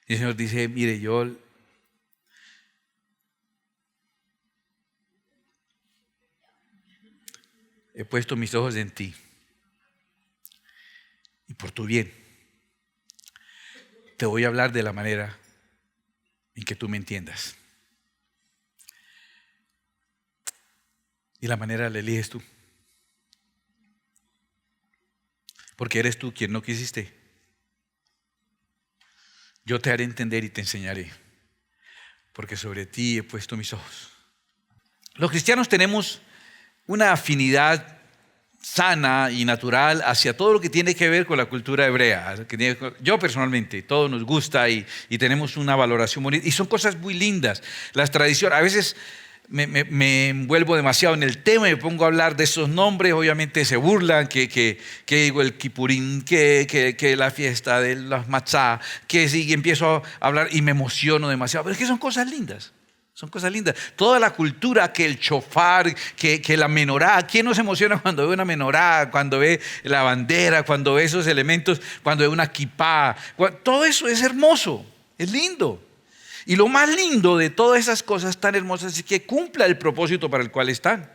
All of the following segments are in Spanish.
Y el Señor dice, mire, yo he puesto mis ojos en ti y por tu bien te voy a hablar de la manera en que tú me entiendas. Y la manera la eliges tú. Porque eres tú quien no quisiste. Yo te haré entender y te enseñaré. Porque sobre ti he puesto mis ojos. Los cristianos tenemos una afinidad sana y natural hacia todo lo que tiene que ver con la cultura hebrea. Yo personalmente, todo nos gusta y tenemos una valoración bonita. Y son cosas muy lindas. Las tradiciones, a veces me envuelvo demasiado en el tema y me pongo a hablar de esos nombres. Obviamente se burlan, que digo el Kipurín, que la fiesta de los Matzah, que sí, y empiezo a hablar y me emociono demasiado. Pero es que son cosas lindas. Son cosas lindas. Toda la cultura, que el shofar, que la menorá. ¿Quién no se emociona cuando ve una menorá, cuando ve la bandera, cuando ve esos elementos, cuando ve una kipá? Todo eso es hermoso, es lindo. Y lo más lindo de todas esas cosas tan hermosas es que cumpla el propósito para el cual están.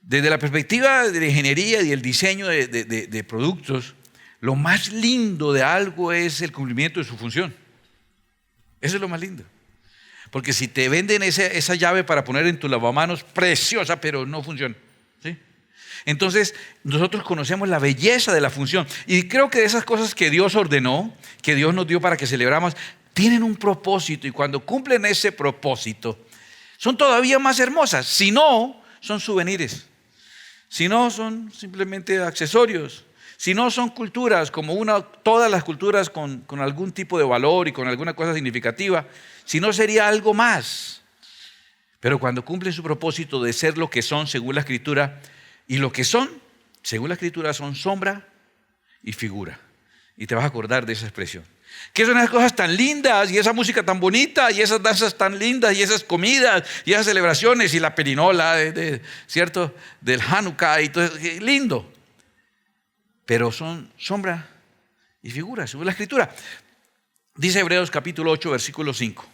Desde la perspectiva de la ingeniería y el diseño de productos, lo más lindo de algo es el cumplimiento de su función. Eso es lo más lindo. Porque si te venden esa llave para poner en tu lavamanos, preciosa, pero no funciona, ¿sí? Entonces, nosotros conocemos la belleza de la función. Y creo que de esas cosas que Dios ordenó, que Dios nos dio para que celebramos, tienen un propósito. Y cuando cumplen ese propósito, son todavía más hermosas. Si no, son souvenirs. Si no, son simplemente accesorios. Si no, son culturas, como todas las culturas con algún tipo de valor y con alguna cosa significativa. Si no, sería algo más. Pero cuando cumplen su propósito de ser lo que son según la Escritura, y lo que son, según la Escritura, son sombra y figura. Y te vas a acordar de esa expresión. Que son esas cosas tan lindas, y esa música tan bonita, y esas danzas tan lindas, y esas comidas, y esas celebraciones, y la perinola, ¿cierto? Del Hanukkah, y todo eso, lindo. Pero son sombra y figura, según la Escritura. Dice Hebreos capítulo 8, versículo 5.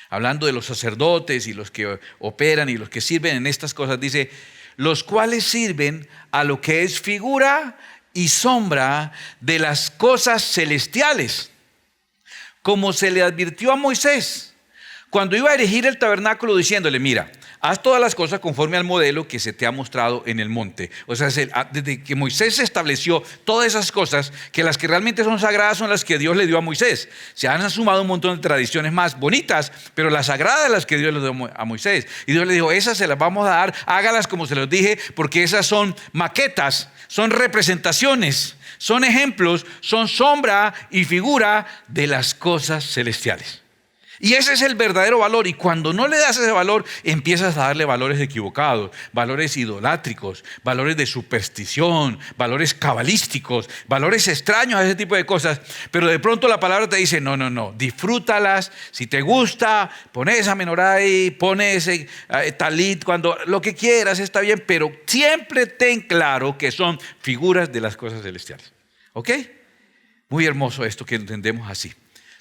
Hablando de los sacerdotes y los que operan y los que sirven en estas cosas, dice, los cuales sirven a lo que es figura y sombra de las cosas celestiales, como se le advirtió a Moisés cuando iba a erigir el tabernáculo, diciéndole, mira, haz todas las cosas conforme al modelo que se te ha mostrado en el monte. O sea, desde que Moisés estableció todas esas cosas, que las que realmente son sagradas son las que Dios le dio a Moisés. Se han sumado un montón de tradiciones más bonitas, pero las sagradas las que Dios le dio a Moisés. Y Dios le dijo, esas se las vamos a dar, hágalas como se los dije, porque esas son maquetas, son representaciones, son ejemplos, son sombra y figura de las cosas celestiales. Y ese es el verdadero valor. Y cuando no le das ese valor, empiezas a darle valores equivocados, valores idolátricos, valores de superstición, valores cabalísticos, valores extraños a ese tipo de cosas. Pero de pronto la palabra te dice, no, disfrútalas. Si te gusta, pone esa menorá ahí, pone ese talit, cuando lo que quieras está bien, pero siempre ten claro que son figuras de las cosas celestiales. ¿Ok? Muy hermoso esto que entendemos así.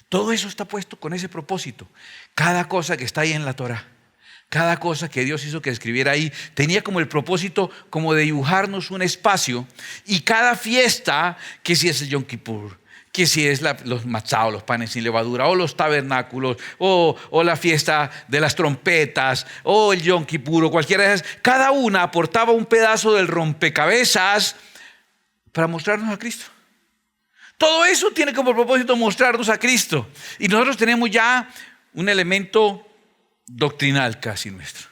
Todo eso está puesto con ese propósito. Cada cosa que está ahí en la Torah, cada cosa que Dios hizo que escribiera ahí, tenía como el propósito como de dibujarnos un espacio. Y cada fiesta, que si es el Yom Kippur, que si es los matzah, o los panes sin levadura, o los tabernáculos, o la fiesta de las trompetas, o el Yom Kippur, o cualquiera de esas, cada una aportaba un pedazo del rompecabezas para mostrarnos a Cristo. Todo eso tiene como propósito mostrarnos a Cristo. Y nosotros tenemos ya un elemento doctrinal casi nuestro.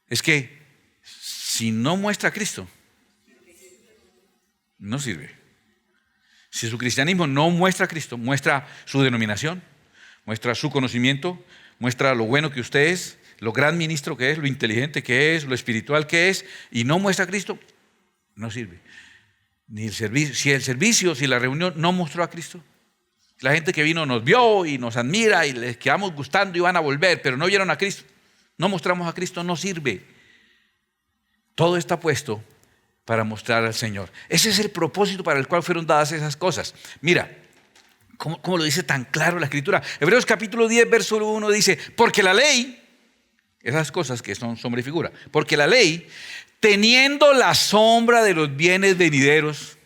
Es que si no muestra a Cristo, no sirve. Si su cristianismo no muestra a Cristo, muestra su denominación, muestra su conocimiento, muestra lo bueno que usted es, lo gran ministro que es, lo inteligente que es, lo espiritual que es, y no muestra a Cristo, no sirve. Ni el servicio, si la reunión no mostró a Cristo. La gente que vino nos vio y nos admira y les quedamos gustando y van a volver, pero no vieron a Cristo. No mostramos a Cristo, no sirve. Todo está puesto para mostrar al Señor. Ese es el propósito para el cual fueron dadas esas cosas. Mira, ¿Cómo lo dice tan claro la Escritura? Hebreos capítulo 10, verso 1 dice, porque la ley, esas cosas que son sombra y figura, porque la ley, teniendo la sombra de los bienes venideros,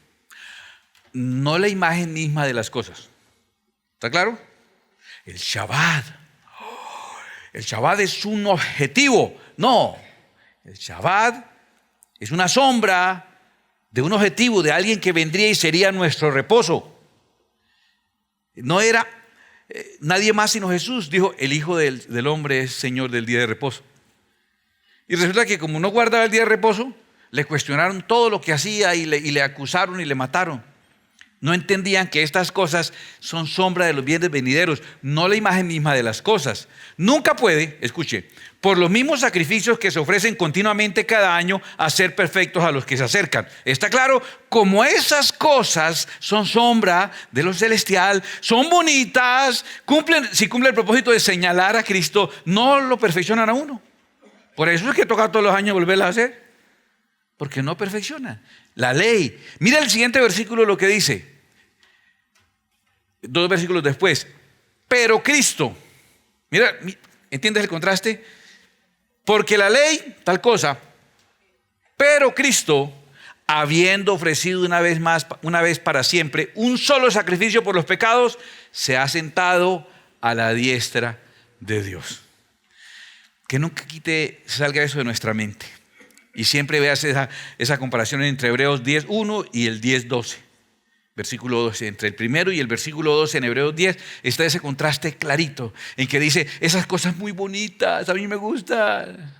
no la imagen misma de las cosas. ¿Está claro? El Shabbat. El Shabbat es un objetivo. No, el Shabbat es una sombra de un objetivo, de alguien que vendría y sería nuestro reposo. No era nadie más sino Jesús. Dijo, el Hijo del Hombre es Señor del día de reposo. Y resulta que como no guardaba el día de reposo, le cuestionaron todo lo que hacía y le acusaron y le mataron. No entendían que estas cosas son sombra de los bienes venideros, no la imagen misma de las cosas. Nunca puede, escuche, por los mismos sacrificios que se ofrecen continuamente cada año, hacer perfectos a los que se acercan. ¿Está claro? Como esas cosas son sombra de lo celestial, son bonitas, si cumplen el propósito de señalar a Cristo, no lo perfeccionan a uno. Por eso es que toca todos los años volverlas a hacer, porque no perfeccionan. La ley. Mira el siguiente versículo lo que dice. 2 versículos después. Pero Cristo. Mira, ¿entiendes el contraste? Porque la ley, tal cosa. Pero Cristo, habiendo ofrecido una vez para siempre, un solo sacrificio por los pecados, se ha sentado a la diestra de Dios. Que nunca salga eso de nuestra mente. Y siempre veas esa comparación entre Hebreos 10:1 y el 10:12. Versículo 12. Entre el primero y el versículo 12 en Hebreos 10 está ese contraste clarito en que dice, esas cosas muy bonitas, a mí me gustan.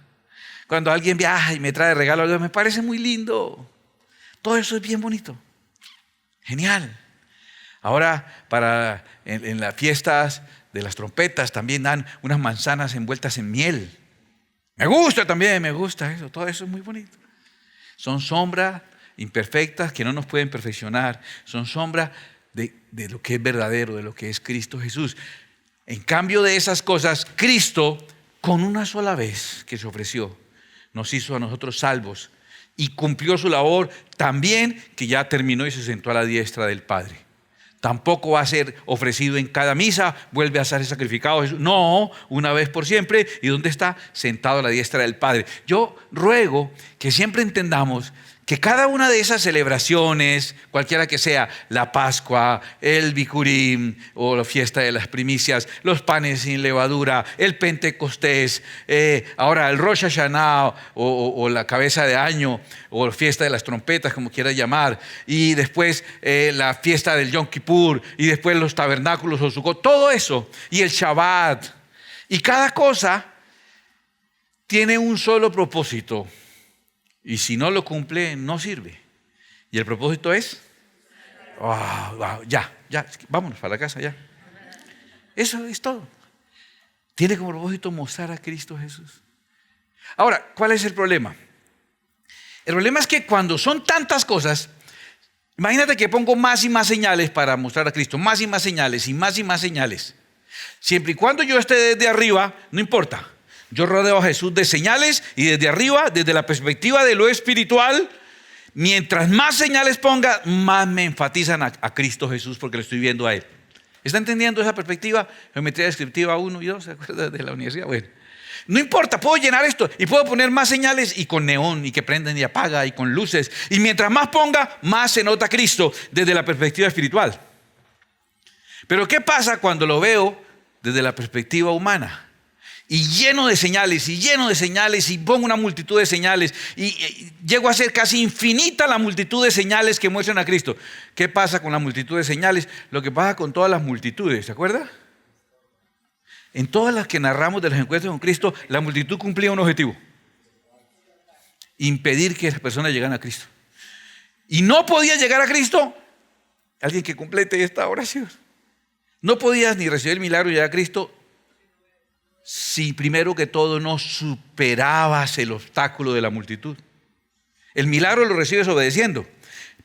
Cuando alguien viaja y me trae regalos, me parece muy lindo. Todo eso es bien bonito. Genial. Ahora, en las fiestas de las trompetas también dan unas manzanas envueltas en miel. Me gusta también, me gusta eso. Todo eso es muy bonito. Son sombras imperfectas que no nos pueden perfeccionar. Son sombras de lo que es verdadero, de lo que es Cristo Jesús. En cambio de esas cosas, Cristo, con una sola vez que se ofreció, nos hizo a nosotros salvos y cumplió su labor también, que ya terminó y se sentó a la diestra del Padre. Tampoco va a ser ofrecido en cada misa, vuelve a ser sacrificado. No, una vez por siempre. ¿Y dónde está? Sentado a la diestra del Padre. Yo ruego que siempre entendamos que cada una de esas celebraciones, cualquiera que sea, la Pascua, el Bikurim o la fiesta de las primicias, los panes sin levadura, el Pentecostés, ahora el Rosh Hashanah o la cabeza de año o la fiesta de las trompetas, como quieras llamar, y después la fiesta del Yom Kippur y después los tabernáculos o Sukkot, todo eso, y el Shabbat, y cada cosa tiene un solo propósito. Y si no lo cumple, no sirve. Y el propósito es, ya, vámonos para la casa ya. Eso es todo. Tiene como propósito mostrar a Cristo Jesús. Ahora, ¿cuál es el problema? El problema es que cuando son tantas cosas, imagínate que pongo más y más señales para mostrar a Cristo, más y más señales y más señales. Siempre y cuando yo esté desde arriba, no importa. Yo rodeo a Jesús de señales y desde arriba, desde la perspectiva de lo espiritual, mientras más señales ponga, más me enfatizan a Cristo Jesús porque lo estoy viendo a Él. ¿Está entendiendo esa perspectiva? Geometría descriptiva 1 y 2, ¿se acuerdan de la universidad? Bueno, no importa, puedo llenar esto y puedo poner más señales y con neón y que prenden y apaga y con luces. Y mientras más ponga, más se nota Cristo desde la perspectiva espiritual. Pero ¿qué pasa cuando lo veo desde la perspectiva humana? Y lleno de señales y pongo una multitud de señales y llego a ser casi infinita la multitud de señales que muestran a Cristo. ¿Qué pasa con la multitud de señales? Lo que pasa con todas las multitudes, ¿se acuerda? En todas las que narramos de los encuentros con Cristo, la multitud cumplía un objetivo: impedir que las personas llegaran a Cristo. Y no podía llegar a Cristo alguien que complete esta oración. No podías ni recibir el milagro y llegar a Cristo si primero que todo no superabas el obstáculo de la multitud. El milagro lo recibes obedeciendo,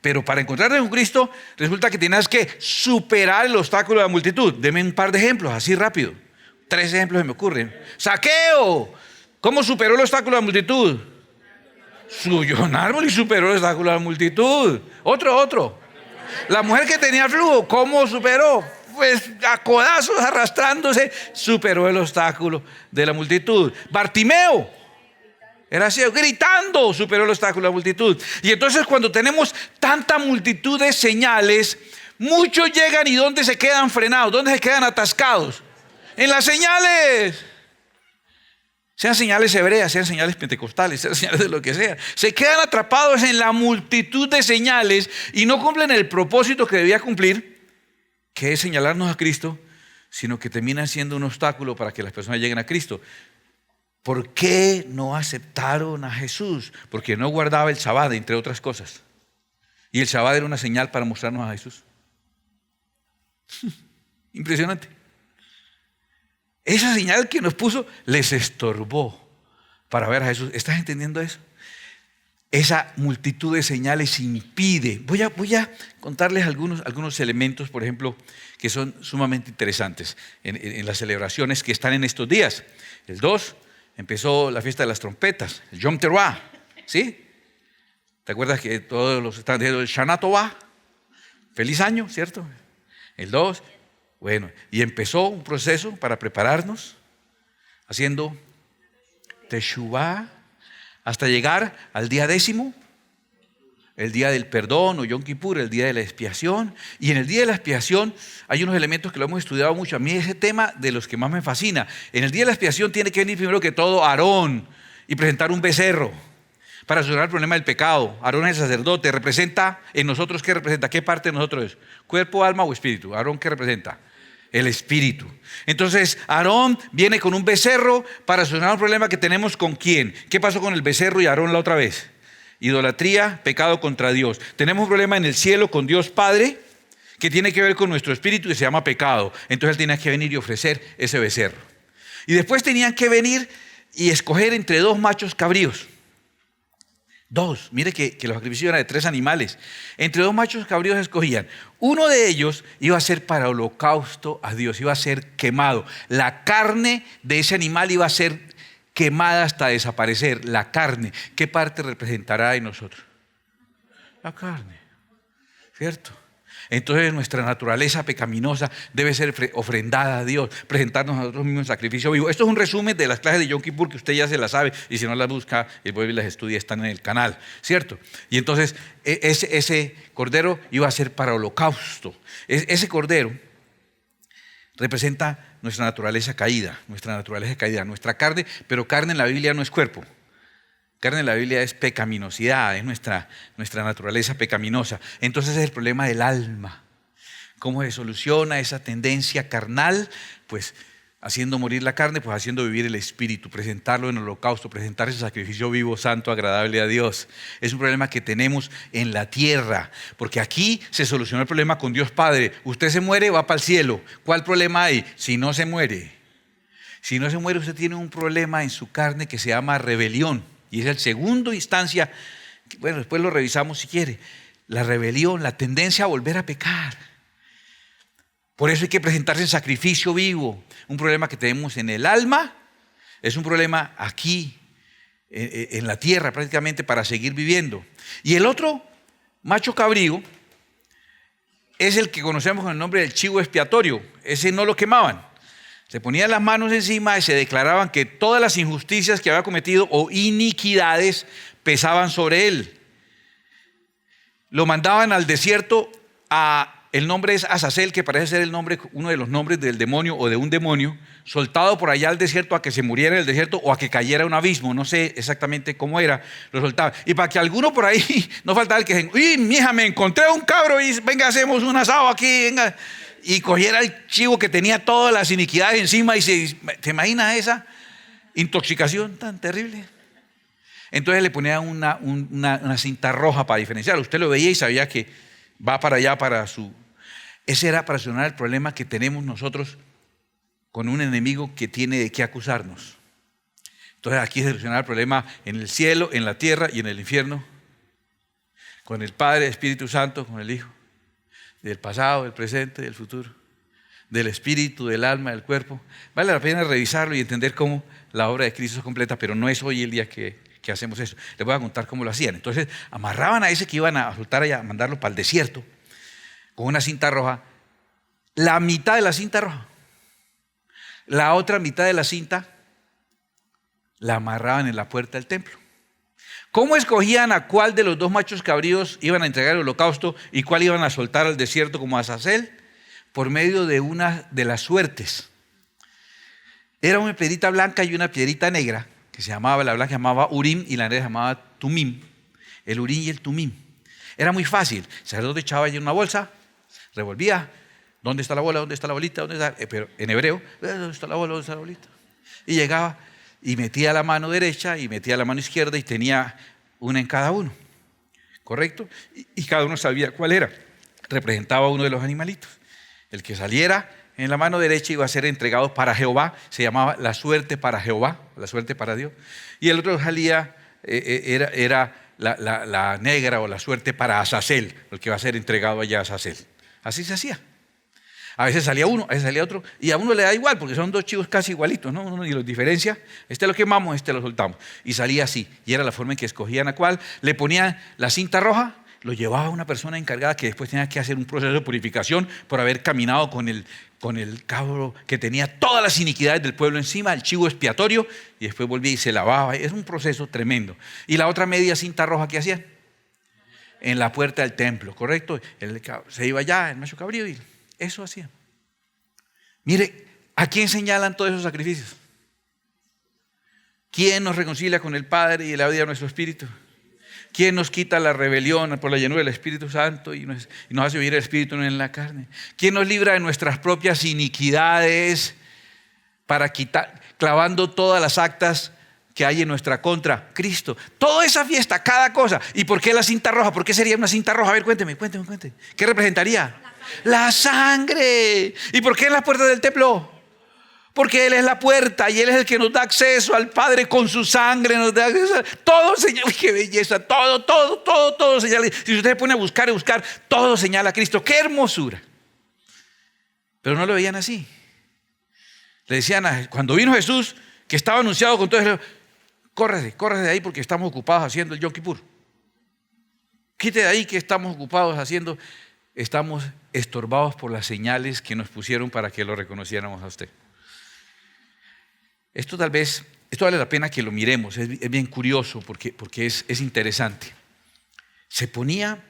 pero para encontrarte con Cristo resulta que tienes que superar el obstáculo de la multitud. Deme un par de ejemplos, así rápido. 3 ejemplos se me ocurren. Zaqueo, ¿cómo superó el obstáculo de la multitud? Subió un árbol y superó el obstáculo de la multitud. Otro. La mujer que tenía flujo, ¿cómo superó? pues a codazos arrastrándose, superó el obstáculo de la multitud. Bartimeo era ciego, gritando, superó el obstáculo de la multitud. Y entonces cuando tenemos tanta multitud de señales, muchos llegan y ¿dónde se quedan frenados? ¿Dónde se quedan atascados? En las señales. Sean señales hebreas, sean señales pentecostales, sean señales de lo que sea. Se quedan atrapados en la multitud de señales y no cumplen el propósito que debía cumplir, que es señalarnos a Cristo, sino que terminan siendo un obstáculo para que las personas lleguen a Cristo. ¿Por qué no aceptaron a Jesús? Porque no guardaba el Shabbat, entre otras cosas. Y el Shabbat era una señal para mostrarnos a Jesús. Impresionante. Esa señal que nos puso les estorbó para ver a Jesús. ¿Estás entendiendo eso? Esa multitud de señales impide. Voy a contarles algunos elementos, por ejemplo, que son sumamente interesantes en las celebraciones que están en estos días. El 2 empezó la fiesta de las trompetas, el Yom Teruah, ¿sí? ¿Te acuerdas que todos los están diciendo el Shana Tová? Feliz año, ¿cierto? El 2. Bueno, y empezó un proceso para prepararnos, haciendo Teshuvah, hasta llegar al día 10, el día del perdón o Yom Kippur, el día de la expiación. Y en el día de la expiación hay unos elementos que lo hemos estudiado mucho. A mí ese tema de los que más me fascina. En el día de la expiación tiene que venir primero que todo Aarón y presentar un becerro para solucionar el problema del pecado. Aarón es el sacerdote, representa en nosotros, ¿qué representa? ¿Qué parte de nosotros es? ¿Cuerpo, alma o espíritu? Aarón, ¿qué representa? El espíritu. Entonces Aarón viene con un becerro para solucionar un problema que tenemos con ¿quién? ¿Qué pasó con el becerro y Aarón la otra vez? Idolatría, pecado contra Dios. Tenemos un problema en el cielo con Dios Padre que tiene que ver con nuestro espíritu y se llama pecado. Entonces él tenía que venir y ofrecer ese becerro. Y después tenían que venir y escoger entre 2 machos cabríos. 2, mire que los sacrificios eran de 3 animales. Entre 2 machos cabríos escogían. Uno de ellos iba a ser para holocausto a Dios, iba a ser quemado. La carne de ese animal iba a ser quemada hasta desaparecer. La carne, ¿qué parte representará en nosotros? La carne, ¿cierto? Entonces nuestra naturaleza pecaminosa debe ser ofrendada a Dios, presentarnos a nosotros mismos en sacrificio vivo. Esto es un resumen de las clases de Yom Kippur que usted ya se las sabe y si no las busca y vuelve y las estudia, están en el canal, ¿cierto? Y entonces ese cordero iba a ser para holocausto. Ese cordero representa nuestra naturaleza caída, nuestra carne, pero carne en la Biblia no es cuerpo. Carne en la Biblia es pecaminosidad, es nuestra naturaleza pecaminosa. Entonces es el problema del alma. ¿Cómo se soluciona esa tendencia carnal? Pues haciendo morir la carne, pues haciendo vivir el espíritu, presentarlo en el holocausto, presentar ese sacrificio vivo, santo, agradable a Dios. Es un problema que tenemos en la tierra, porque aquí se solucionó el problema con Dios Padre. Usted se muere, va para el cielo. ¿Cuál problema hay? Si no se muere, usted tiene un problema en su carne que se llama rebelión. Y es el segundo instancia, bueno, después lo revisamos si quiere, la rebelión, la tendencia a volver a pecar. Por eso hay que presentarse en sacrificio vivo. Un problema que tenemos en el alma, es un problema aquí, en la tierra prácticamente para seguir viviendo. Y el otro macho cabrío es el que conocemos con el nombre del chivo expiatorio. Ese no lo quemaban. Se ponían las manos encima y se declaraban que todas las injusticias que había cometido o iniquidades pesaban sobre él. Lo mandaban al desierto, el nombre es Azazel, que parece ser uno de los nombres del demonio o de un demonio, soltado por allá al desierto a que se muriera en el desierto o a que cayera a un abismo. No sé exactamente cómo era, lo soltaba. Y para que alguno por ahí, no faltaba el que dice, uy, mija, me encontré un cabro y venga, hacemos un asado aquí, venga. Y cogiera el chivo que tenía todas las iniquidades encima y ¿te imaginas esa intoxicación tan terrible? Entonces le ponía una cinta roja para diferenciar. Usted lo veía y sabía que va para allá, ese era para solucionar el problema que tenemos nosotros con un enemigo que tiene de qué acusarnos. Entonces aquí se soluciona el problema en el cielo, en la tierra y en el infierno, con el Padre, Espíritu Santo, con el Hijo. Del pasado, del presente, del futuro, del espíritu, del alma, del cuerpo. Vale la pena revisarlo y entender cómo la obra de Cristo es completa, pero no es hoy el día que hacemos eso. Les voy a contar cómo lo hacían. Entonces amarraban a ese que iban a soltar allá, a mandarlo para el desierto, con una cinta roja, la mitad de la cinta roja. La otra mitad de la cinta la amarraban en la puerta del templo. ¿Cómo escogían a cuál de los dos machos cabríos iban a entregar el holocausto y cuál iban a soltar al desierto como Azazel? Por medio de una de las suertes. Era una piedrita blanca y una piedrita negra, que se llamaba, la blanca se llamaba Urim y la negra se llamaba Tumim. El Urim y el Tumim. Era muy fácil. El sacerdote echaba allí en una bolsa, revolvía. ¿Dónde está la bola? ¿Dónde está la bolita? ¿Dónde está? Pero en hebreo, ¿dónde está la bola? ¿Dónde está la bolita? Y llegaba y metía la mano derecha y metía la mano izquierda y tenía una en cada uno. ¿Correcto? Y cada uno sabía cuál era. Representaba uno de los animalitos. El que saliera en la mano derecha iba a ser entregado para Jehová. Se llamaba la suerte para Jehová, la suerte para Dios. Y el otro salía, era la negra o la suerte para Azazel, el que va a ser entregado allá a Azazel. Así se hacía. A veces salía uno, a veces salía otro, y a uno le da igual, porque son dos chivos casi igualitos, ¿no? Uno ni los diferencia, este lo quemamos, este lo soltamos. Y salía así, y era la forma en que escogían a cuál. Le ponían la cinta roja, lo llevaba una persona encargada que después tenía que hacer un proceso de purificación por haber caminado con el cabro que tenía todas las iniquidades del pueblo encima, el chivo expiatorio, y después volvía y se lavaba. Es un proceso tremendo. Y la otra media cinta roja, ¿qué hacían? En la puerta del templo, ¿correcto? Se iba allá, el macho cabrío, y eso hacía. Mire, ¿a quién señalan todos esos sacrificios? ¿Quién nos reconcilia con el Padre y la vida de nuestro espíritu? ¿Quién nos quita la rebelión por la llenura del Espíritu Santo y nos hace vivir el Espíritu no en la carne? ¿Quién nos libra de nuestras propias iniquidades para quitar, clavando todas las actas que hay en nuestra contra? Cristo. Toda esa fiesta, cada cosa. ¿Y por qué la cinta roja? ¿Por qué sería una cinta roja? A ver, cuénteme. ¿Qué representaría? La sangre. ¿Y por qué en las puertas del templo? Porque Él es la puerta y Él es el que nos da acceso al Padre con su sangre. Nos da acceso. Todo señala, uy, qué belleza, todo señala. Si usted se pone a buscar, todo señala a Cristo. ¡Qué hermosura! Pero no lo veían así. Le decían, cuando vino Jesús, que estaba anunciado con todo eso, córrese de ahí porque estamos ocupados haciendo el Yom Kippur. Quite de ahí que estamos ocupados haciendo. Estamos estorbados por las señales que nos pusieron para que lo reconociéramos a usted. Esto vale la pena que lo miremos, es bien curioso porque es interesante. Se ponía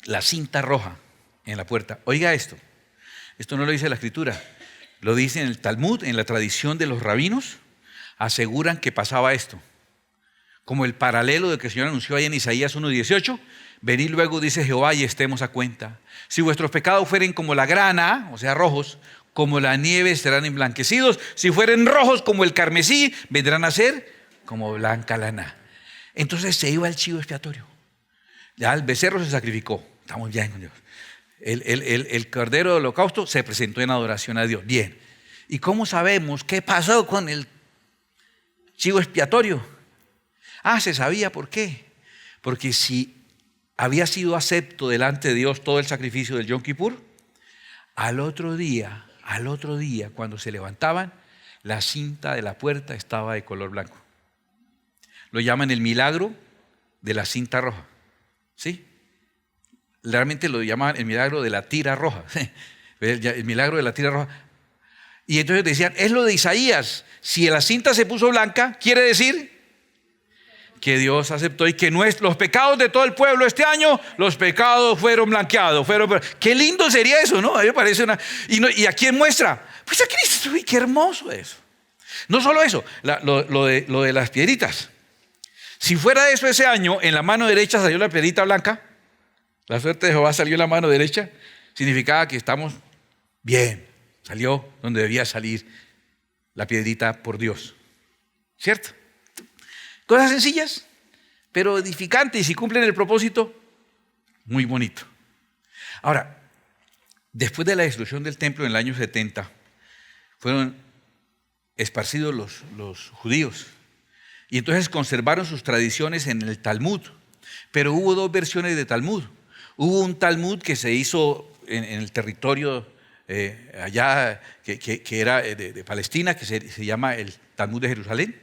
la cinta roja en la puerta. Oiga esto no lo dice la Escritura, lo dice en el Talmud, en la tradición de los rabinos, aseguran que pasaba esto. Como el paralelo de que el Señor anunció ahí en Isaías 1:18, venid luego, dice Jehová, y estemos a cuenta. Si vuestros pecados fueren como la grana, o sea, rojos, como la nieve serán emblanquecidos. Si fueren rojos como el carmesí, vendrán a ser como blanca lana. Entonces se iba el chivo expiatorio. Ya el becerro se sacrificó. Estamos bien con Dios. El cordero del holocausto se presentó en adoración a Dios. Bien. ¿Y cómo sabemos qué pasó con el chivo expiatorio? Se sabía por qué. Porque si había sido acepto delante de Dios todo el sacrificio del Yom Kippur, al otro día, cuando se levantaban, la cinta de la puerta estaba de color blanco. Lo llaman el milagro de la cinta roja. ¿Sí? Realmente lo llaman el milagro de la tira roja. El milagro de la tira roja. Y entonces decían, es lo de Isaías. Si la cinta se puso blanca, quiere decir que Dios aceptó y que los pecados de todo el pueblo este año, los pecados fueron blanqueados. Qué lindo sería eso, ¿no? A mí me parece ¿Y a quién muestra? Pues a Cristo. Uy, qué hermoso eso. No solo eso, lo de las piedritas. Si fuera eso ese año, en la mano derecha salió la piedrita blanca, la suerte de Jehová salió en la mano derecha, significaba que estamos bien. Salió donde debía salir la piedrita por Dios. ¿Cierto? Cosas sencillas, pero edificantes, y si cumplen el propósito, muy bonito. Ahora, después de la destrucción del templo en el año 70, fueron esparcidos los judíos, y entonces conservaron sus tradiciones en el Talmud. Pero hubo dos versiones de Talmud. Hubo un Talmud que se hizo en el territorio allá, que era de Palestina, que se llama el Talmud de Jerusalén.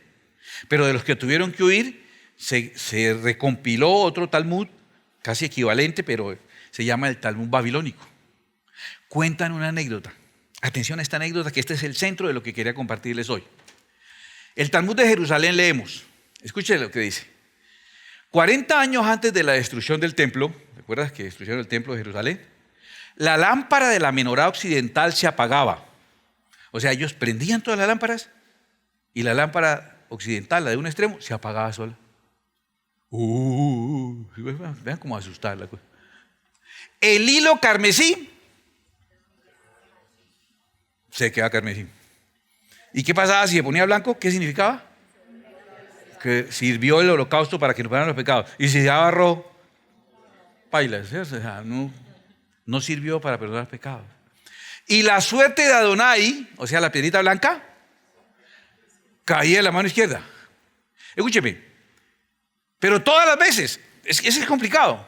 Pero de los que tuvieron que huir, se recompiló otro Talmud, casi equivalente, pero se llama el Talmud babilónico. Cuentan una anécdota. Atención a esta anécdota, que este es el centro de lo que quería compartirles hoy. El Talmud de Jerusalén leemos. Escuchen lo que dice. 40 años antes de la destrucción del templo, ¿recuerdas que destruyeron el templo de Jerusalén? La lámpara de la menorá occidental se apagaba. O sea, ellos prendían todas las lámparas y la lámpara occidental, la de un extremo, se apagaba sola. Vean cómo asustar la cosa. El hilo carmesí se queda carmesí. ¿Y qué pasaba si se ponía blanco? ¿Qué significaba? Que sirvió el holocausto para que nos perdonaran los pecados. Y si se daba rojo, paila, o sea, no sirvió para perdonar los pecados. Y la suerte de Adonai, o sea, la piedrita blanca, caía en la mano izquierda. Escúcheme, pero todas las veces, ese es complicado.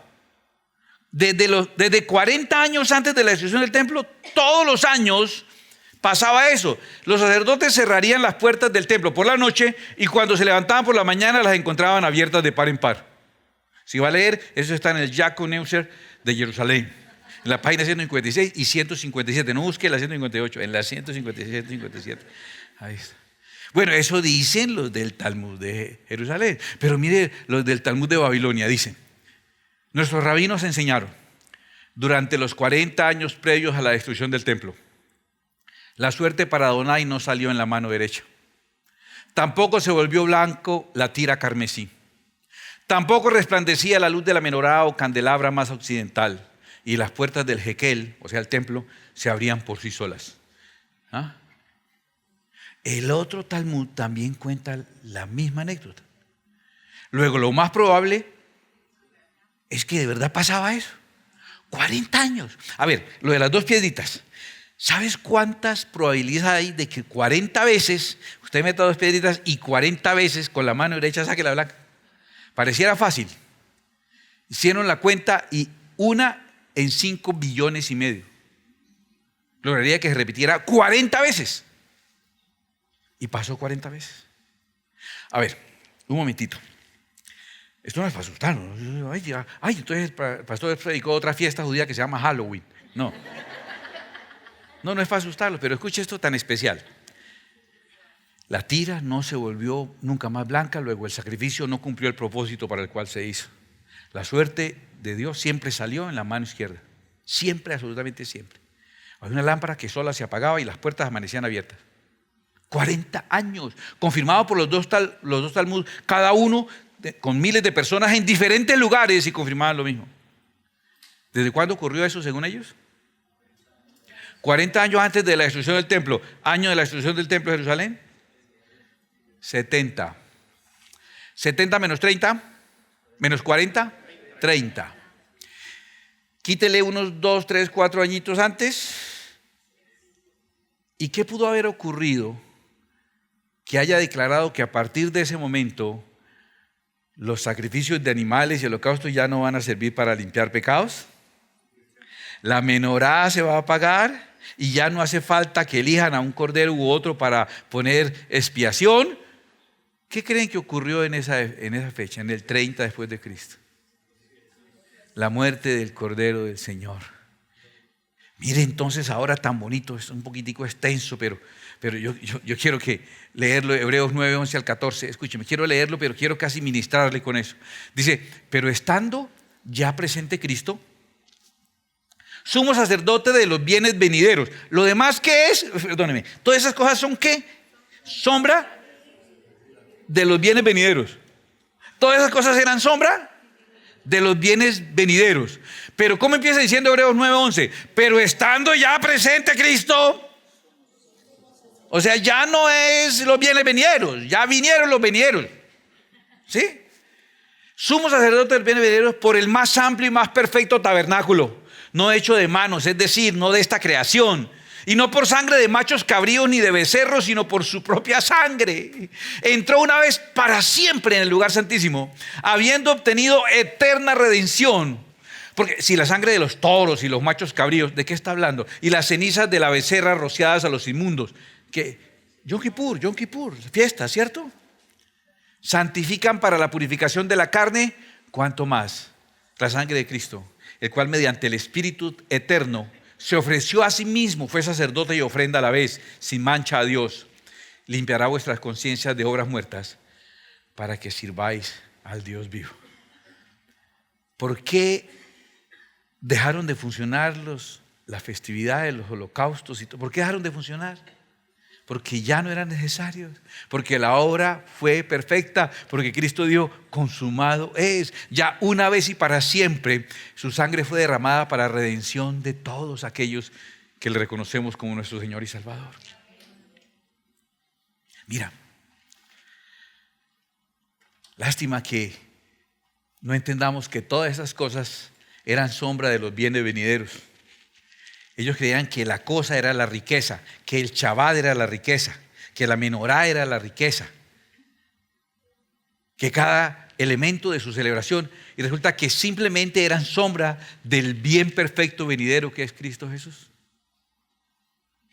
Desde 40 años antes de la destrucción del templo, todos los años pasaba eso. Los sacerdotes cerrarían las puertas del templo por la noche y cuando se levantaban por la mañana las encontraban abiertas de par en par. Si va a leer, eso está en el Jacob Neusser de Jerusalén, en la página 156 y 157. No busque la 158, en la 156 y 157. Ahí está. Bueno, eso dicen los del Talmud de Jerusalén. Pero mire, los del Talmud de Babilonia dicen: nuestros rabinos enseñaron durante los 40 años previos a la destrucción del templo, la suerte para Adonai no salió en la mano derecha. Tampoco se volvió blanco la tira carmesí. Tampoco resplandecía la luz de la menorá o candelabra más occidental. Y las puertas del Hekel, o sea el templo, se abrían por sí solas. ¿Ah? El otro Talmud también cuenta la misma anécdota. Luego, lo más probable es que de verdad pasaba eso. 40 años. A ver, lo de las dos piedritas. ¿Sabes cuántas probabilidades hay de que 40 veces usted meta dos piedritas y 40 veces con la mano derecha saque la blanca? Pareciera fácil. Hicieron la cuenta y 1 en 5 billones y medio. Lograría que se repitiera 40 veces. Y pasó 40 veces. A ver, un momentito. Esto no es para asustarnos. Ay, entonces el pastor predicó otra fiesta judía que se llama Halloween. No. No es para asustarlos, pero escuche esto tan especial. La tira no se volvió nunca más blanca, luego el sacrificio no cumplió el propósito para el cual se hizo. La suerte de Dios siempre salió en la mano izquierda. Siempre, absolutamente siempre. Había una lámpara que sola se apagaba y las puertas amanecían abiertas. 40 años, confirmado por los dos Talmud, cada uno con miles de personas en diferentes lugares y confirmaban lo mismo. ¿Desde cuándo ocurrió eso según ellos? 40 años antes de la destrucción del templo. ¿Año de la destrucción del templo de Jerusalén? 70. 70 menos 30, menos 40, 30. Quítele unos 2, 3, 4 añitos antes. ¿Y qué pudo haber ocurrido que haya declarado que a partir de ese momento los sacrificios de animales y holocaustos ya no van a servir para limpiar pecados? La menorá se va a apagar y ya no hace falta que elijan a un cordero u otro para poner expiación. ¿Qué creen que ocurrió en esa fecha, en el 30 después de Cristo? La muerte del Cordero del Señor. Mire, entonces ahora tan bonito, es un poquitico extenso, pero yo quiero que leerlo, Hebreos 9, 11 al 14. Escúcheme, quiero leerlo, pero quiero casi ministrarle con eso. Dice: pero estando ya presente Cristo, sumo sacerdote de los bienes venideros. ¿Lo demás qué es? Perdóneme, ¿todas esas cosas son qué? Sombra de los bienes venideros. Todas esas cosas eran sombra de los bienes venideros. Pero ¿cómo empieza diciendo Hebreos 9:11? Pero estando ya presente Cristo, o sea, ya no es los bienes venideros, ya vinieron los venideros. ¿Sí? Sumo sacerdote de los bienes venideros por el más amplio y más perfecto tabernáculo, no hecho de manos, es decir, no de esta creación. Y no por sangre de machos cabríos ni de becerros, sino por su propia sangre. Entró una vez para siempre en el lugar santísimo, habiendo obtenido eterna redención. Porque si la sangre de los toros y los machos cabríos, ¿de qué está hablando? Y las cenizas de la becerra rociadas a los inmundos. Que Yom Kippur, fiesta, ¿cierto? Santifican para la purificación de la carne, ¿cuánto más? La sangre de Cristo, el cual mediante el Espíritu eterno se ofreció a sí mismo, fue sacerdote y ofrenda a la vez, sin mancha a Dios. Limpiará vuestras conciencias de obras muertas para que sirváis al Dios vivo. ¿Por qué dejaron de funcionar las festividades, los holocaustos y todo? ¿Por qué dejaron de funcionar? Porque ya no eran necesarios, porque la obra fue perfecta, porque Cristo dijo, consumado es. Ya una vez y para siempre su sangre fue derramada para redención de todos aquellos que le reconocemos como nuestro Señor y Salvador. Mira, lástima que no entendamos que todas esas cosas eran sombra de los bienes venideros. Ellos creían que la cosa era la riqueza, que el Shabbat era la riqueza, que la menorá era la riqueza, que cada elemento de su celebración, y resulta que simplemente eran sombra del bien perfecto venidero que es Cristo Jesús.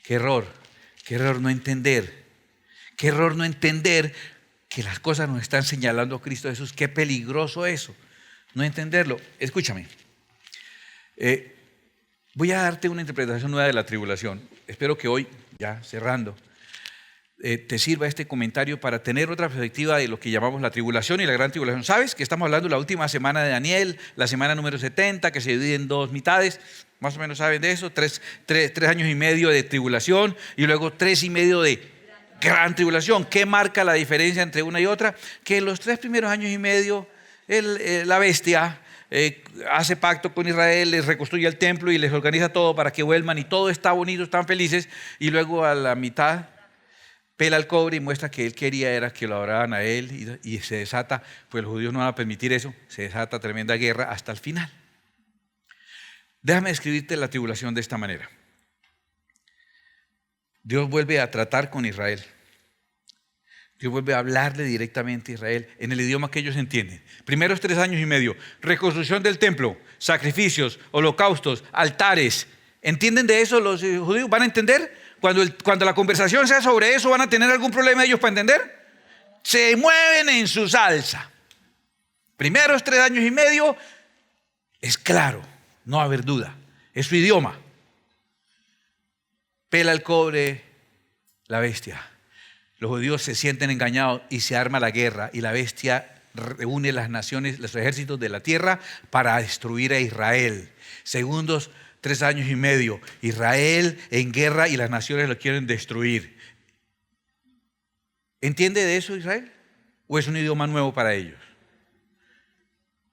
Qué error no entender, qué error no entender que las cosas nos están señalando a Cristo Jesús. Qué peligroso eso, no entenderlo. Escúchame. Voy a darte una interpretación nueva de la tribulación. Espero que hoy, ya cerrando, te sirva este comentario para tener otra perspectiva de lo que llamamos la tribulación y la gran tribulación. ¿Sabes que estamos hablando de la última semana de Daniel, la semana número 70, que se divide en dos mitades? Más o menos saben de eso. Tres años y medio de tribulación y luego 3 y medio de gran tribulación. ¿Qué marca la diferencia entre una y otra? Que en los 3 primeros años y medio la bestia hace pacto con Israel, les reconstruye el templo y les organiza todo para que vuelvan y todo está bonito, están felices, y luego a la mitad pela el cobre y muestra que él quería era que lo adoraran a él, y se desata, pues los judíos no van a permitir eso, se desata tremenda guerra hasta el final. Déjame describirte la tribulación de esta manera. Dios vuelve a tratar con Israel. Dios vuelve a hablarle directamente a Israel en el idioma que ellos entienden. Primeros 3 años y medio, reconstrucción del templo, sacrificios, holocaustos, altares. ¿Entienden de eso los judíos? ¿Van a entender? Cuando la conversación sea sobre eso, ¿van a tener algún problema ellos para entender? Se mueven en su salsa. Primeros 3 años y medio, es claro, no va a haber duda. Es su idioma. Pela el cobre la bestia. Los judíos se sienten engañados y se arma la guerra, y la bestia reúne las naciones, los ejércitos de la tierra para destruir a Israel. Segundos 3 años y medio, Israel en guerra y las naciones lo quieren destruir. ¿Entiende de eso Israel? ¿O es un idioma nuevo para ellos?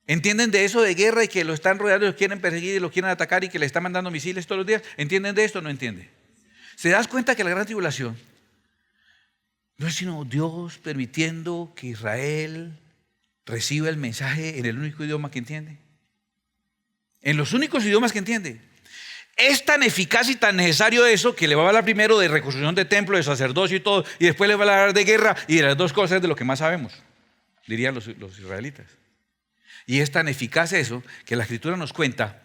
¿Entienden de eso de guerra y que lo están rodeando, los quieren perseguir y los quieren atacar y que le están mandando misiles todos los días? ¿Entienden de esto o no entienden? ¿Se das cuenta que la gran tribulación no es sino Dios permitiendo que Israel reciba el mensaje en el único idioma que entiende? En los únicos idiomas que entiende. Es tan eficaz y tan necesario eso que le va a hablar primero de reconstrucción de templo, de sacerdocio y todo, y después le va a hablar de guerra, y de las dos cosas de lo que más sabemos, dirían los israelitas. Y es tan eficaz eso que la Escritura nos cuenta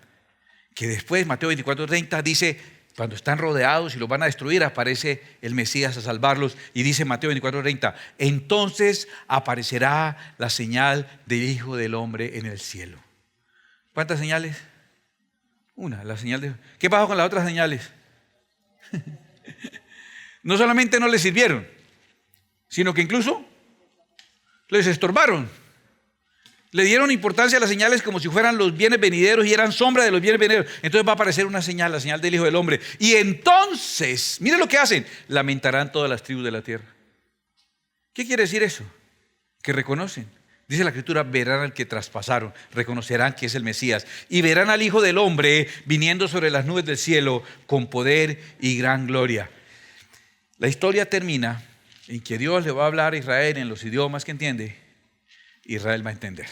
que después Mateo 24:30 dice, cuando están rodeados y los van a destruir, aparece el Mesías a salvarlos, y dice Mateo 24:30, entonces aparecerá la señal del Hijo del Hombre en el cielo. ¿Cuántas señales? Una, la señal de... ¿Qué pasó con las otras señales? No solamente no les sirvieron, sino que incluso les estorbaron. Le dieron importancia a las señales como si fueran los bienes venideros y eran sombra de los bienes venideros. Entonces va a aparecer una señal, la señal del Hijo del Hombre. Y entonces, miren lo que hacen, lamentarán todas las tribus de la tierra. ¿Qué quiere decir eso? Que reconocen. Dice la Escritura, verán al que traspasaron, reconocerán que es el Mesías. Y verán al Hijo del Hombre viniendo sobre las nubes del cielo con poder y gran gloria. La historia termina en que Dios le va a hablar a Israel en los idiomas que entiende. Israel va a entender.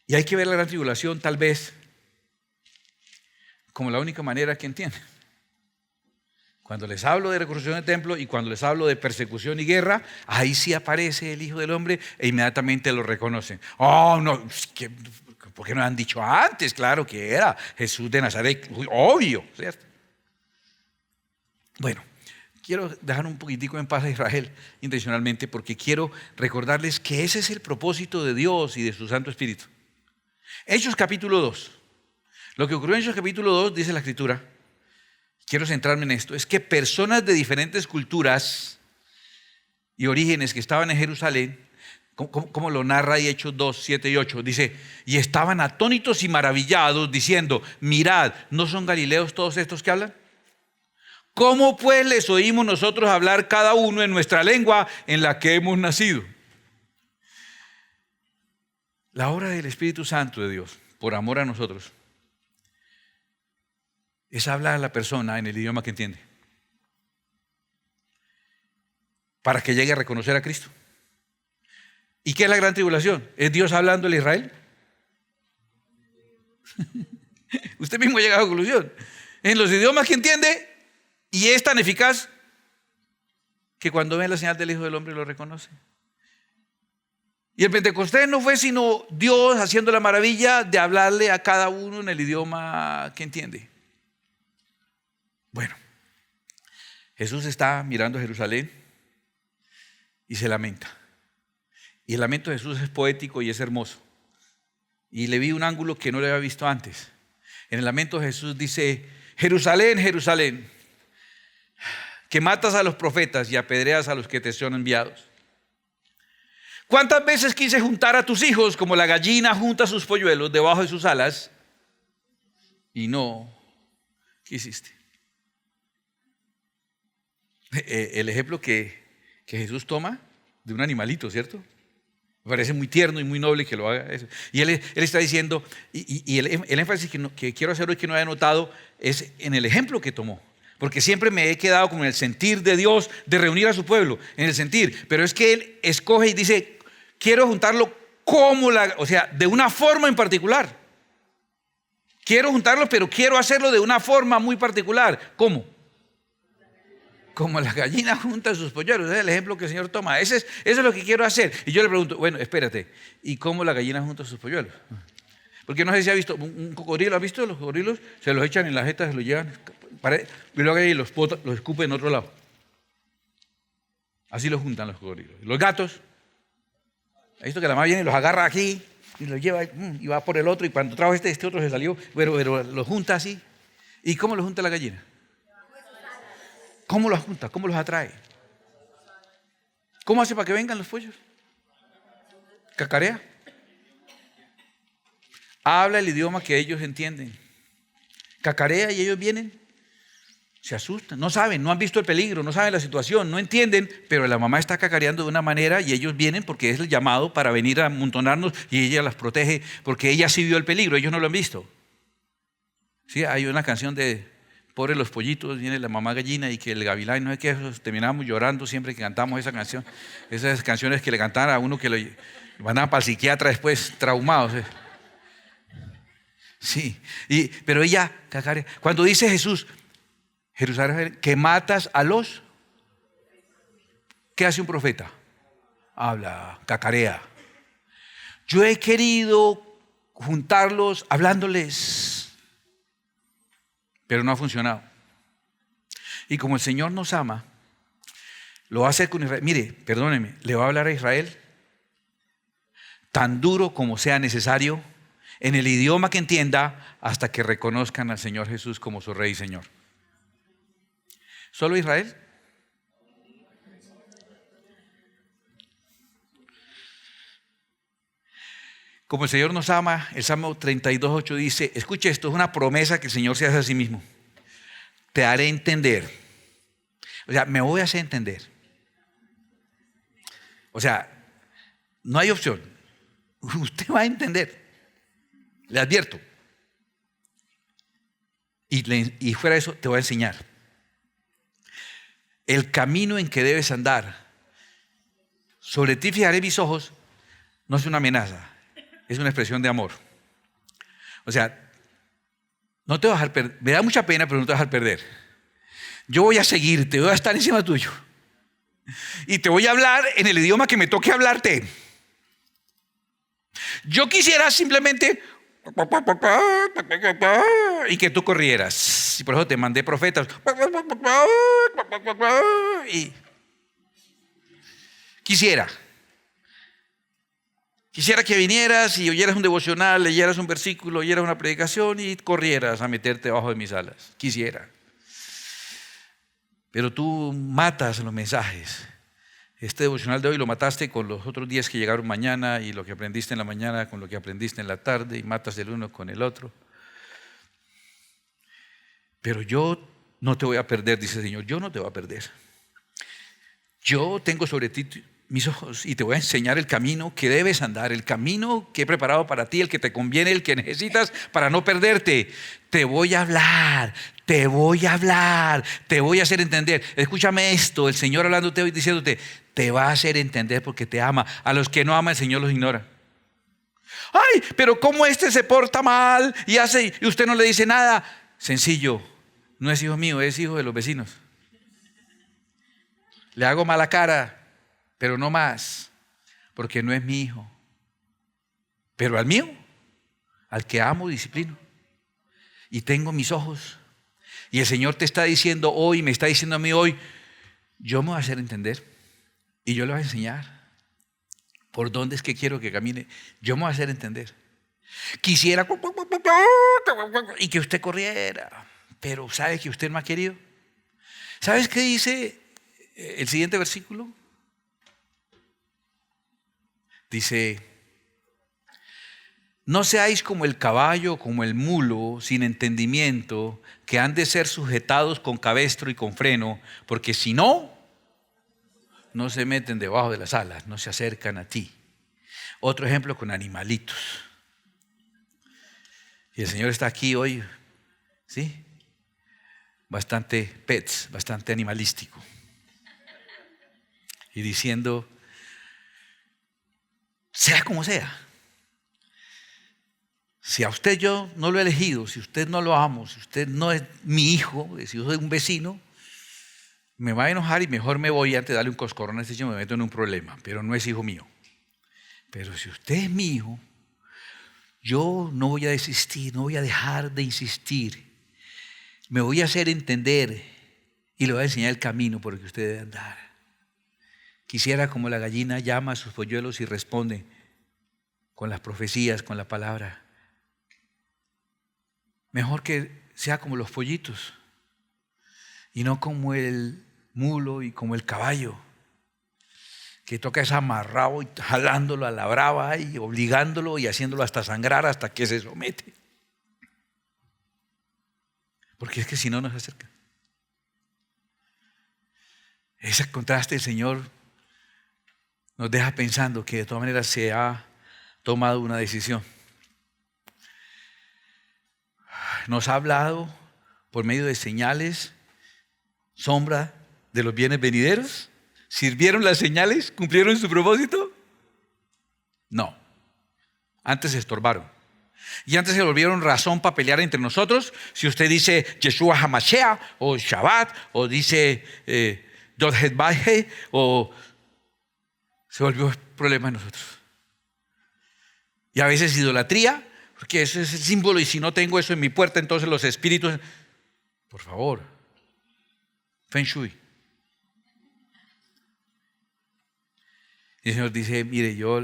Y hay que ver la gran tribulación tal vez como la única manera que entiende. Cuando les hablo de reconstrucción del templo y cuando les hablo de persecución y guerra, ahí sí aparece el Hijo del Hombre e inmediatamente lo reconocen. Oh, no, ¿por qué no han dicho antes? Claro que era Jesús de Nazaret, obvio, ¿cierto? Bueno, quiero dejar un poquitico en paz a Israel intencionalmente porque quiero recordarles que ese es el propósito de Dios y de su Santo Espíritu. Hechos capítulo 2. Lo que ocurrió en Hechos capítulo 2, dice la Escritura, quiero centrarme en esto, es que personas de diferentes culturas y orígenes que estaban en Jerusalén, como lo narra ahí Hechos 2, 7 y 8, dice, y estaban atónitos y maravillados, diciendo, mirad, ¿no son galileos todos estos que hablan? ¿Cómo pues les oímos nosotros hablar cada uno en nuestra lengua en la que hemos nacido? La obra del Espíritu Santo de Dios, por amor a nosotros, es hablar a la persona en el idioma que entiende, para que llegue a reconocer a Cristo. ¿Y qué es la gran tribulación? ¿Es Dios hablando a Israel? Usted mismo llega a la conclusión. En los idiomas que entiende, y es tan eficaz que cuando ve la señal del Hijo del Hombre lo reconoce. Y el Pentecostés no fue sino Dios haciendo la maravilla de hablarle a cada uno en el idioma que entiende. Bueno, Jesús está mirando a Jerusalén y se lamenta. Y el lamento de Jesús es poético y es hermoso. Y le vi un ángulo que no le había visto antes. En el lamento de Jesús dice, Jerusalén, Jerusalén, que matas a los profetas y apedreas a los que te son enviados. ¿Cuántas veces quise juntar a tus hijos como la gallina junta sus polluelos debajo de sus alas y no quisiste? El ejemplo que Jesús toma de un animalito, ¿cierto? Me parece muy tierno y muy noble que lo haga eso. Y él está diciendo, y el énfasis que quiero hacer hoy que no haya notado es en el ejemplo que tomó. Porque siempre me he quedado con el sentir de Dios de reunir a su pueblo, en el sentir. Pero es que Él escoge y dice, quiero juntarlo o sea, de una forma en particular. Quiero juntarlo, pero quiero hacerlo de una forma muy particular. ¿Cómo? Como la gallina junta sus polluelos. Ese es el ejemplo que el Señor toma. Eso es lo que quiero hacer. Y yo le pregunto, bueno, espérate, ¿y cómo la gallina junta sus polluelos? Porque no sé si ha visto un cocodrilo. ¿Has visto los cocodrilos? Se los echan en la jeta, se los llevan, y luego ahí los escupen en otro lado. Así los juntan los cocodrilos. Los gatos, ¿has visto que la mamá viene y los agarra aquí y los lleva y va por el otro? Y cuando trajo este otro se salió, pero los junta así. ¿Y cómo los junta la gallina? ¿Cómo los junta? ¿Cómo los atrae? ¿Cómo hace para que vengan los pollos? Cacarea. Habla el idioma que ellos entienden. Cacarea y ellos vienen, se asustan, no saben, no han visto el peligro, no saben la situación, no entienden, pero la mamá está cacareando de una manera y ellos vienen porque es el llamado para venir a amontonarnos y ella las protege porque ella sí vio el peligro, ellos no lo han visto. Sí, hay una canción de Pobre los pollitos, viene la mamá gallina y que el gavilán, no es que terminamos llorando siempre que cantamos esa canción. Esas canciones que le cantaban a uno que lo mandaban para el psiquiatra después, traumados. Sí, pero ella, cuando dice Jesús, Jerusalén, que matas a los, ¿qué hace un profeta? Habla, cacarea. Yo he querido juntarlos hablándoles, pero no ha funcionado. Y como el Señor nos ama, lo va a hacer con Israel. Mire, perdóneme, le va a hablar a Israel tan duro como sea necesario, en el idioma que entienda, hasta que reconozcan al Señor Jesús como su Rey y Señor. ¿Solo Israel? Como el Señor nos ama, el Salmo 32:8 dice, escuche esto, es una promesa que el Señor se hace a sí mismo. Te haré entender. O sea, me voy a hacer entender. O sea, no hay opción. Usted va a entender. Le advierto. Y fuera de eso, te voy a enseñar. El camino en que debes andar. Sobre ti fijaré mis ojos. No es una amenaza. Es una expresión de amor. O sea, no te vas a dejar perder. Me da mucha pena, pero no te vas a dejar perder. Yo voy a seguirte, voy a estar encima tuyo. Y te voy a hablar en el idioma que me toque hablarte. Yo quisiera simplemente y que tú corrieras. Y por eso te mandé profetas. Y quisiera. Quisiera que vinieras y oyeras un devocional, leyeras un versículo, oyeras una predicación y corrieras a meterte debajo de mis alas. Quisiera. Pero tú matas los mensajes. Este devocional de hoy lo mataste con los otros 10 que llegaron mañana, y lo que aprendiste en la mañana con lo que aprendiste en la tarde, y matas el uno con el otro. Pero yo no te voy a perder, dice el Señor. Yo no te voy a perder. Yo tengo sobre ti mis ojos y te voy a enseñar el camino que debes andar, el camino que he preparado para ti, el que te conviene, el que necesitas para no perderte. Te voy a hablar, te voy a hablar, te voy a hacer entender. Escúchame esto, el Señor hablándote hoy, diciéndote, te va a hacer entender porque te ama. A los que no ama, el Señor los ignora. Ay, pero ¿cómo este se porta mal y hace y usted no le dice nada? Sencillo, no es hijo mío, es hijo de los vecinos. Le hago mala cara, pero no más, porque no es mi hijo. Pero al mío, al que amo, disciplino. Y tengo mis ojos. Y el Señor te está diciendo hoy, me está diciendo a mí hoy, yo me voy a hacer entender y yo le voy a enseñar por dónde es que quiero que camine. Yo me voy a hacer entender. Quisiera y que usted corriera, pero ¿sabe que usted no ha querido? ¿Sabes qué dice el siguiente versículo? Dice, no seáis como el caballo, como el mulo, sin entendimiento, que han de ser sujetados con cabestro y con freno, porque si no, no se meten debajo de las alas, no se acercan a ti. Otro ejemplo con animalitos. Y el Señor está aquí hoy, ¿sí? Bastante pets, bastante animalístico. Y diciendo, sea como sea, si a usted yo no lo he elegido, si usted no lo amo, si usted no es mi hijo, si yo soy un vecino, me va a enojar y mejor me voy antes de darle un coscorrón a ese niño, me meto en un problema, pero no es hijo mío. Pero si usted es mi hijo, yo no voy a desistir, no voy a dejar de insistir. Me voy a hacer entender y le voy a enseñar el camino por el que usted debe andar. Quisiera como la gallina llama a sus polluelos y responde con las profecías, con la palabra. Mejor que sea como los pollitos y no como el mulo y como el caballo, que toca es amarrado y jalándolo a la brava y obligándolo y haciéndolo hasta sangrar hasta que se somete. Porque es que si no, no se acerca. Ese contraste el Señor nos deja pensando que de todas maneras se ha tomado una decisión. Nos ha hablado por medio de señales, sombra de los bienes venideros. ¿Sirvieron las señales? ¿Cumplieron su propósito? No. Antes se estorbaron. Y antes se volvieron razón para pelear entre nosotros. Si usted dice Yeshua HaMashiach o Shabbat o dice Yod Het Vahe, o se volvió problema en nosotros. Y a veces idolatría, porque eso es el símbolo y si no tengo eso en mi puerta, entonces los espíritus. Por favor, Feng Shui. Y el Señor dice, mire, yo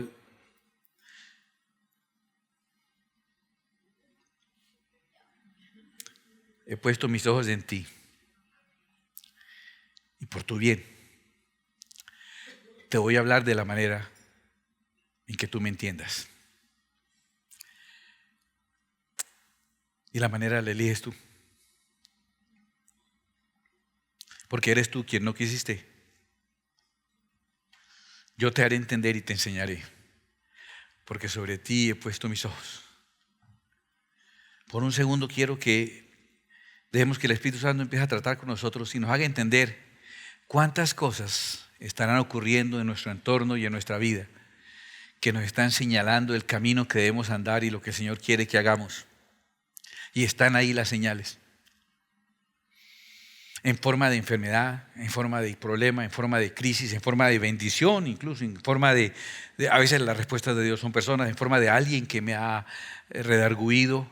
he puesto mis ojos en ti y por tu bien te voy a hablar de la manera en que tú me entiendas. Y la manera la eliges tú. Porque eres tú quien no quisiste. Yo te haré entender y te enseñaré. Porque sobre ti he puesto mis ojos. Por un segundo quiero que dejemos que el Espíritu Santo empiece a tratar con nosotros y nos haga entender cuántas cosas estarán ocurriendo en nuestro entorno y en nuestra vida que nos están señalando el camino que debemos andar y lo que el Señor quiere que hagamos. Y están ahí las señales. En forma de enfermedad, en forma de problema, en forma de crisis, en forma de bendición, incluso en forma de a veces las respuestas de Dios son personas, en forma de alguien que me ha redarguido,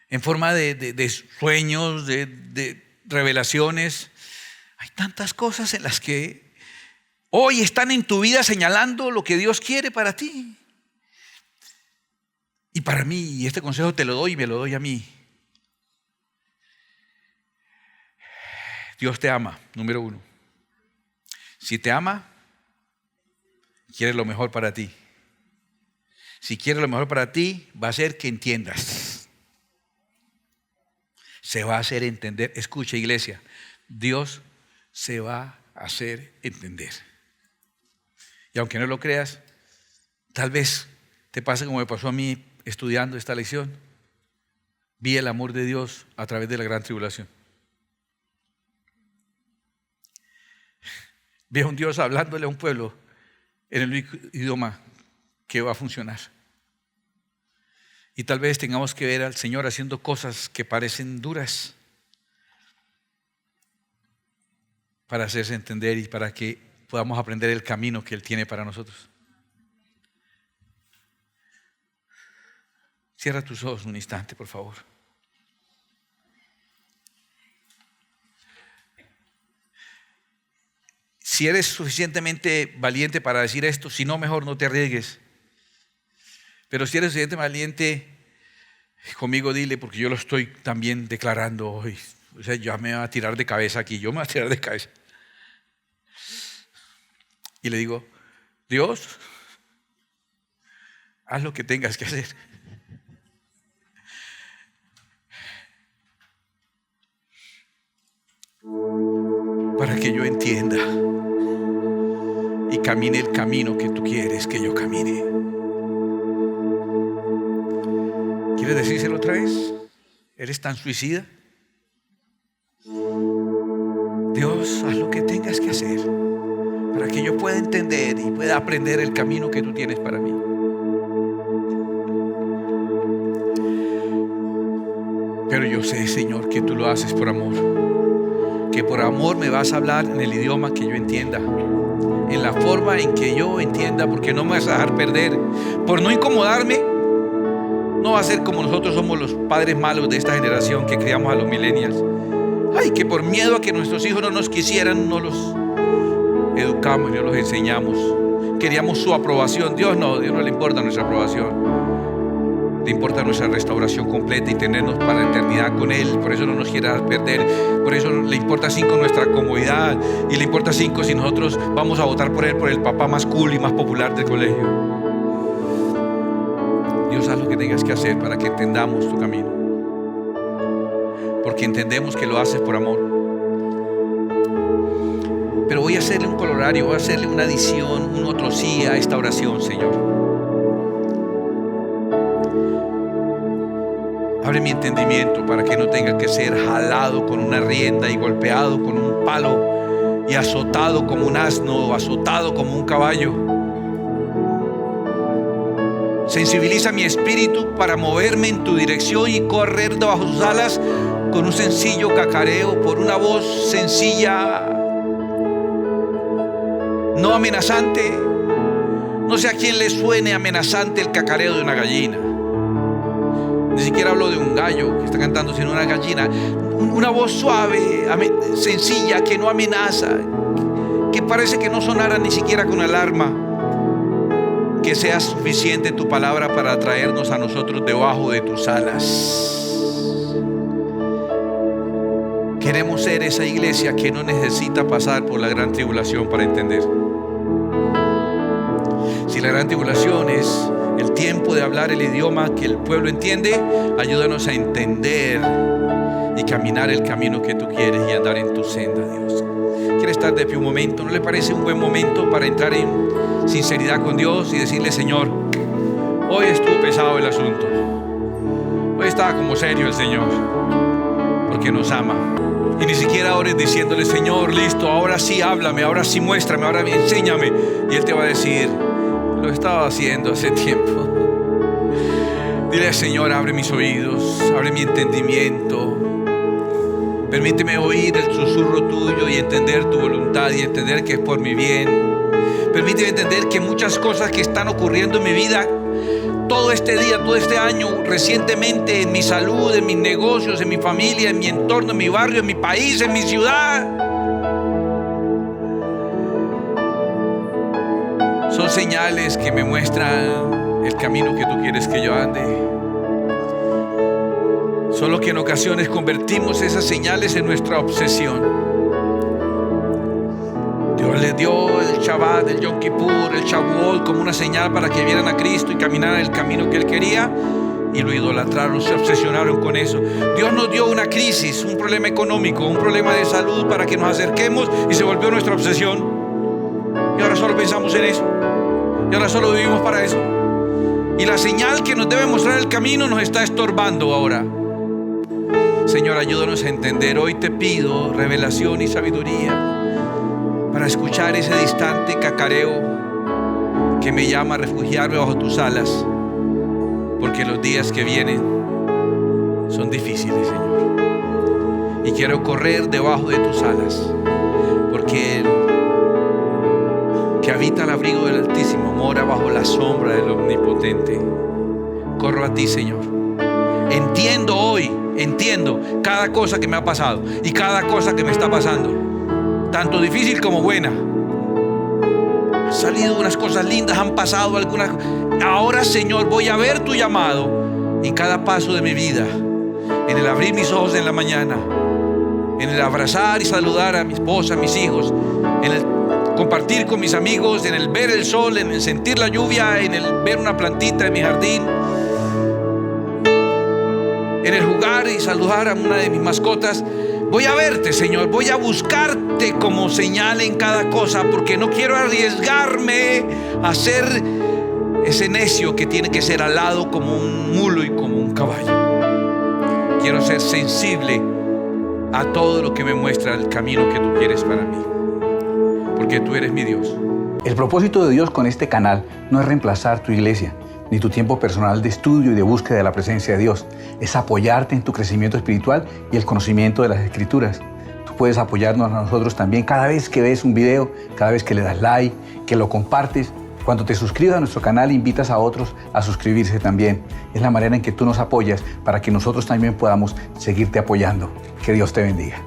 en forma de sueños, de revelaciones. Hay tantas cosas en las que hoy están en tu vida señalando lo que Dios quiere para ti. Y para mí, y este consejo te lo doy y me lo doy a mí. Dios te ama, número uno. Si te ama, quiere lo mejor para ti. Si quiere lo mejor para ti, va a hacer que entiendas. Se va a hacer entender. Escucha, iglesia, Dios se va a hacer entender. Y aunque no lo creas, tal vez te pase como me pasó a mí estudiando esta lección. Vi el amor de Dios a través de la gran tribulación. Vi a un Dios hablándole a un pueblo en el único idioma que va a funcionar. Y tal vez tengamos que ver al Señor haciendo cosas que parecen duras para hacerse entender y para que podamos aprender el camino que Él tiene para nosotros. Cierra tus ojos un instante, por favor. Si eres suficientemente valiente para decir esto, si no, mejor no te arriesgues. Pero si eres suficientemente valiente, conmigo dile, porque yo lo estoy también declarando hoy. O sea, yo me voy a tirar de cabeza aquí, yo me voy a tirar de cabeza. Y le digo, Dios, haz lo que tengas que hacer. Para que yo entienda y camine el camino que tú quieres que yo camine. ¿Quieres decírselo otra vez? ¿Eres tan suicida? Dios, haz lo que tengas que hacer para que yo pueda entender y pueda aprender el camino que tú tienes para mí. Pero yo sé, Señor, que tú lo haces por amor. Que por amor me vas a hablar en el idioma que yo entienda, en la forma en que yo entienda, porque no me vas a dejar perder. Por no incomodarme, no va a ser como nosotros somos los padres malos de esta generación que criamos a los millennials. Ay, que por miedo a que nuestros hijos no nos quisieran, no los educamos y no los enseñamos. Queríamos su aprobación. Dios no le importa nuestra aprobación. Le importa nuestra restauración completa y tenernos para la eternidad con Él. Por eso no nos quiere perder. Por eso le importa 5 nuestra comodidad. Y le importa 5 si nosotros vamos a votar por Él, por el papá más cool y más popular del colegio. Dios, haz lo que tengas que hacer para que entendamos tu camino. Porque entendemos que lo haces por amor. Pero voy a hacerle un colorario, voy a hacerle una adición, un otro sí a esta oración, Señor. Abre mi entendimiento para que no tenga que ser jalado con una rienda y golpeado con un palo y azotado como un asno o azotado como un caballo. Sensibiliza mi espíritu para moverme en tu dirección y correr debajo de sus alas con un sencillo cacareo, por una voz sencilla, no amenazante. No sé a quién le suene amenazante el cacareo de una gallina. Ni siquiera hablo de un gallo que está cantando, sino una gallina. Una voz suave, sencilla, que no amenaza, que parece que no sonara ni siquiera con alarma. Que sea suficiente tu palabra para atraernos a nosotros debajo de tus alas. Queremos ser esa iglesia que no necesita pasar por la gran tribulación para entender. Si la gran tribulación es el tiempo de hablar el idioma que el pueblo entiende, ayúdanos a entender y caminar el camino que tú quieres y andar en tu senda, Dios. ¿Quieres estar de pie un momento? ¿No le parece un buen momento para entrar en sinceridad con Dios y decirle: Señor, hoy estuvo pesado el asunto, hoy estaba como serio el Señor, porque nos ama? Y ni siquiera ores diciéndole: Señor, listo, ahora sí háblame, ahora sí muéstrame, ahora enséñame. Y Él te va a decir: lo estaba haciendo hace tiempo. Dile: Señor, abre mis oídos, abre mi entendimiento. Permíteme oír el susurro tuyo y entender tu voluntad y entender que es por mi bien. Permíteme entender que muchas cosas que están ocurriendo en mi vida, todo este día, todo este año, recientemente, en mi salud, en mis negocios, en mi familia, en mi entorno, en mi barrio, en mi país, en mi ciudad, son señales que me muestran el camino que tú quieres que yo ande. Solo que en ocasiones convertimos esas señales en nuestra obsesión. Dios les dio el Shabbat, el Yom Kippur, el Shavuot como una señal para que vieran a Cristo y caminaran el camino que Él quería, y lo idolatraron, se obsesionaron con eso. Dios nos dio una crisis, un problema económico, un problema de salud para que nos acerquemos, y se volvió nuestra obsesión. Y ahora solo pensamos en eso. Y ahora solo vivimos para eso. Y la señal que nos debe mostrar el camino nos está estorbando ahora. Señor, ayúdanos a entender. Hoy te pido revelación y sabiduría para escuchar ese distante cacareo que me llama a refugiarme bajo tus alas, porque los días que vienen son difíciles, Señor. Y quiero correr debajo de tus alas, porque el que habita al abrigo del Altísimo mora bajo la sombra del Omnipotente. Corro a ti, Señor. Entiendo cada cosa que me ha pasado y cada cosa que me está pasando, tanto difícil como buena. Han salido unas cosas lindas, han pasado algunas. Ahora, Señor, voy a ver tu llamado en cada paso de mi vida, en el abrir mis ojos en la mañana, en el abrazar y saludar a mi esposa, a mis hijos, en el compartir con mis amigos, en el ver el sol, en el sentir la lluvia, en el ver una plantita en mi jardín, en el jugar y saludar a una de mis mascotas. Voy a verte, Señor, voy a buscarte como señal en cada cosa, porque no quiero arriesgarme a ser ese necio que tiene que ser alado como un mulo y como un caballo. Quiero ser sensible a todo lo que me muestra el camino que tú quieres para mí, porque tú eres mi Dios. El propósito de Dios con este canal no es reemplazar tu iglesia, ni tu tiempo personal de estudio y de búsqueda de la presencia de Dios. Es apoyarte en tu crecimiento espiritual y el conocimiento de las Escrituras. Tú puedes apoyarnos a nosotros también cada vez que ves un video, cada vez que le das like, que lo compartes. Cuando te suscribas a nuestro canal, invitas a otros a suscribirse también. Es la manera en que tú nos apoyas para que nosotros también podamos seguirte apoyando. Que Dios te bendiga.